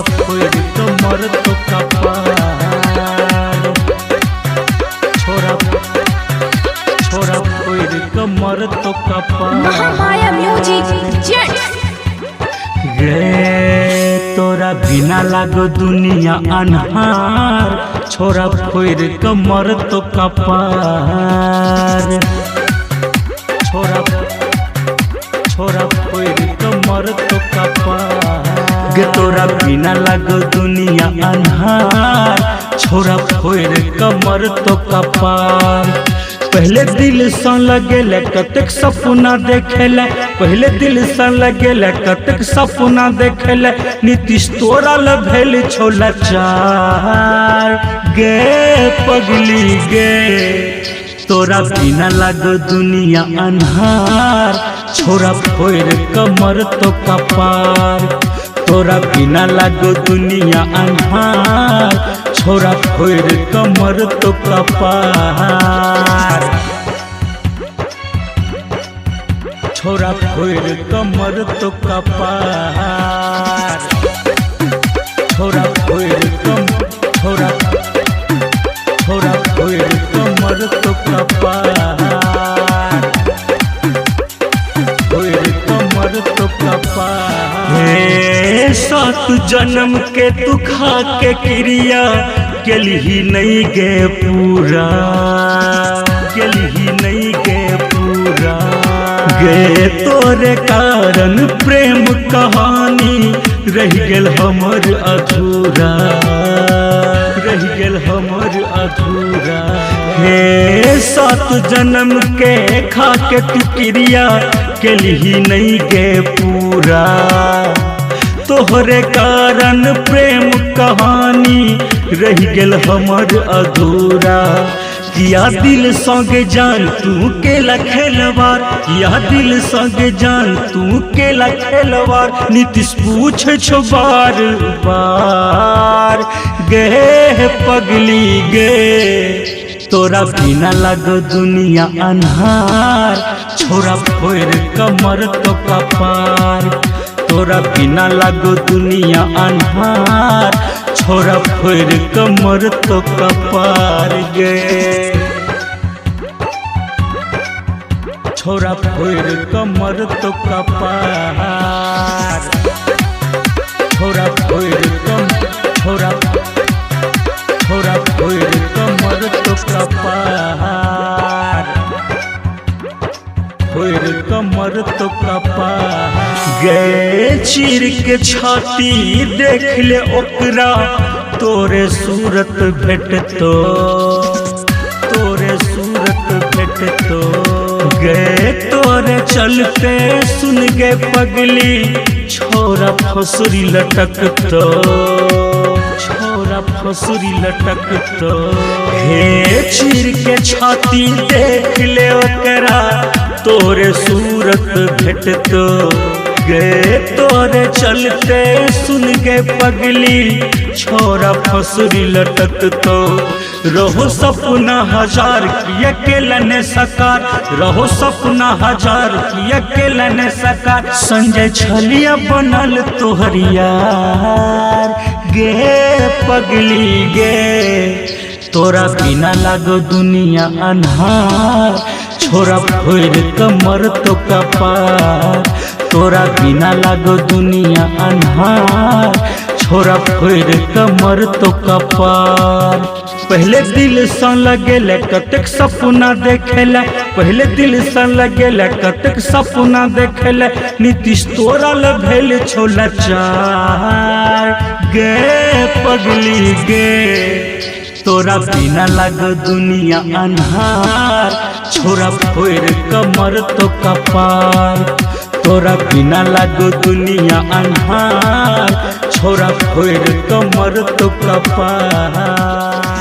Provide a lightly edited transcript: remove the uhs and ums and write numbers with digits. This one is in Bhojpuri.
फोड़ कमर तो कपार, छोरा फोड़ कमर तो कपार। Mahamaya music jets. गे तोरा बिना लागो दुनिया अन्हार, छोरा फोड़ कमर तो कपार, छोरा फोड़ कमर तो कपार। गे तोरा बिना लागो दुनिया अन्हार, छोरा फोड़ कमर तो कपार। पहले दिल सा लगेले कतक सपना देखेले, पहले दिल सा लगेले कतक सपना देखेले। नीतीश तोरा ल भेल छोला चार, गे पगली गे तोरा बिना लागो दुनिया अन्हार, छोरा फोड़ कमर तो कपार। तोरा बिना लागो दुनिया अन्हार, छोरा फोड़ कमर तो कपार, छोरा फोड़ कमर तो कपार, छोरा फोड़ कमर तो कपार, फोड़ कमर तो कपार। हे सात जन्म के तू खा के क्रिया केलही नहीं गे पूरा, केलही नहीं गे पूरा। गे तोरे कारण प्रेम कहानी रह गेल हमर अधूरा, रह गेल हमर अधूरा। हे सात जन्म के खा के तू क्रिया केलही नहीं गे पूरा। तोहरे कारण प्रेम कहानी रह गेल हमर अधूरा। किया दिल संगे जान तू केला खेलवार, किया दिल संगे जान तू केला खेलवार। नीतीश पूछे छो बार बार, गे पगली गे तोरा बिना लागो दुनिया अन्हार, छोरा फोड़ कमर तो कपार। तोरा बिना लागो दुनिया अन्हार, छोरा फोड़ कमर तो कपार गे, छोरा फोड़ कमर तो कपार, छोरा फोड़ कमर तो कपार, फोड़ कमर तो कपार। गे चीर के छाती देख ले ओकरा, तोरे सूरत भेटतो, तोरे सूरत भेटतो। गे तोरे चलते सुन गे पगली, छोरा फसुरी लटकतो, छोरा फसुरी लटकतो। हे चीर के छाती देख ले ओकरा, तोरे सूरत भेटतो। गे तोरे चलते सुन गे पगली, छोरा फसुरी लटकतो। रहो सपना हजार किया केलन सकार, रहो सपना हजार किया केलन सकार। संजय छलिया बनल तोहर यार, गे पगली गे तोरा बिना लागो दुनिया अन्हार, छोरा फोड़ कमर तो कपार। तोरा बिना लागो दुनिया अन्हार, छोरा फोड़ कमर तो कपार। पहले दिल सा लगेले कतक सपना देखेले, पहले दिल सा लगेले कतक सपना देखेले। नीतीश तोरा ल भेल छोला चार, गे पगली गे तोरा बिना लागो दुनिया अन्हार, छोरा फोड़ कमर तो कपार। तोरा बिना लागो दुनिया अन्हार, छोरा फोड़ कमर तो कपार।